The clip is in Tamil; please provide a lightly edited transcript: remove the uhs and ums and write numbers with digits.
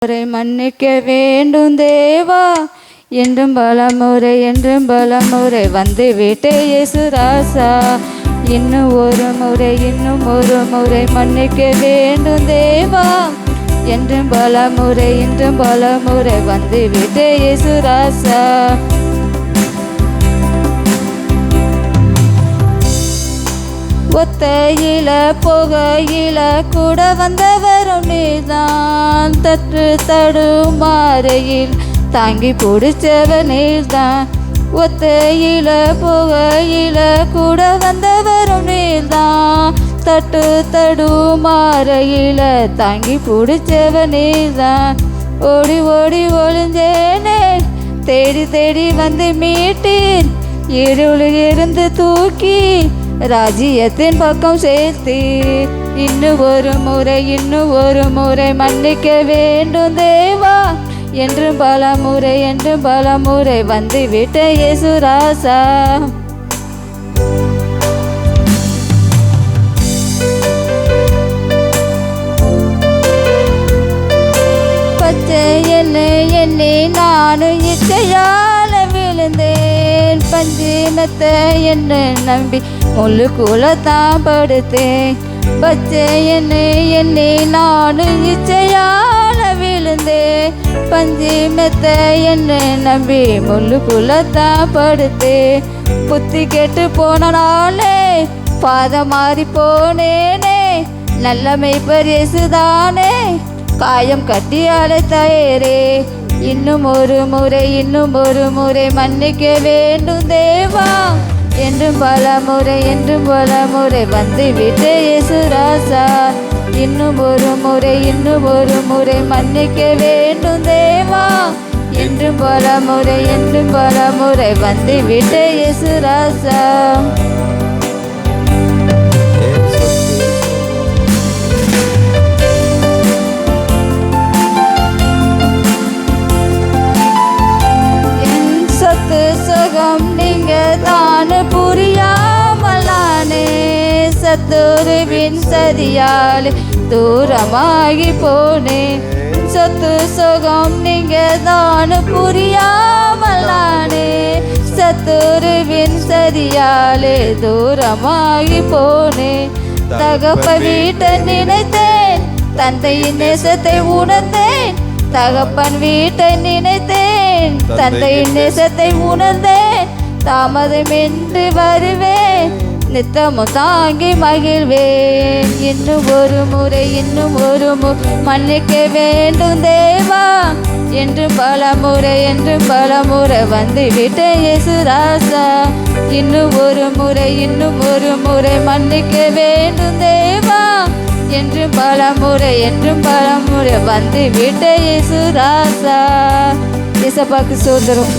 அவரை மன்னிக்க வேண்டும் தேவா. என்றும் பலமுறை வந்து விட்டே இயேசு ராசா. இன்னும் ஒரு முறை மன்னிக்க வேண்டும் தேவா. என்றும் பலமுறை வந்து விட்டே இயேசு ராசா. ஒத்தையில போகையில கூட வந்தவரும் நீதான். தடுமாறையில் தாங்கி பிடிச்சவர் நீதான். ஒத்தையில போகையில கூட வந்தவரும் நீதான். தடுமாறையில தாங்கி பிடிச்சவர் நீதான். ஓடி ஒளிஞ்சேனே தேடி வந்து மீட்டீர். இருளில் இருந்து தூக்கி ராஜ்யத்தின் பக்கம் சேர்த்து. இன்னும் ஒரு முறை மன்னிக்க வேண்டும் தேவா. என்றும் பலமுறை வந்து விட்ட இயேசு ராசா. பச்சை என்னை நானும் இச்சையால விழுந்தேன். பஞ்சினத்தை என்ன நம்பி முள்ளுக்குள்ளத்தான் படுத்தேன். பச்சை என்னை நானும் இச்சையால விழுந்தேன். பஞ்சினத்தை என்ன நம்பி முள்ளுக்குள்ளத்தான் படுத்தேன். புத்தி கெட்டு போனாலே பாதம் மாறி போனேனே. நல்ல மேய்ப்பர் இயேசுதானே காயம் கட்டி அழைத்தாரே. இன்னும் ஒரு முறை மன்னிக்க வேண்டும் தேவா. என்றும் பலமுறை வந்து விட்டே இயேசு ராசா. இன்னும் ஒரு முறை மன்னிக்க வேண்டும் தேவா. என்றும் பலமுறை வந்து விட்டே இயேசு ராசா. சுகம் நீங்க தான் புரியாமலானே. சத்துருவின் சதியால் தூரமாகி போனேன். சொத்து சுகம் நீங்க தான் புரியாமலானே. சத்துருவின் சதியாலே தூரமாகி போனேன். தகப்ப வீட்டை நினைத்தேன், தந்தையின் நேசத்தை உணர்ந்தேன். தகப்பன் வீட்டை நினைத்தேன், தந்தையின் நேசத்தை உணர்ந்தேன். தாமதமின்றி வருவேன், நித்தமும் தாங்கி மகிழ்வேன். இன்னும் ஒரு முறை மன்னிக்க வேண்டும் தேவா. என்றும் பலமுறை வந்து விட்ட இயேசு ராசா. இன்னும் ஒரு முறை மன்னிக்க வேண்டும் தேவா. என்றும் பலமுறை வந்து விட்ட இயேசு ராசா. இயேசப்பாக்கு சோதரம்.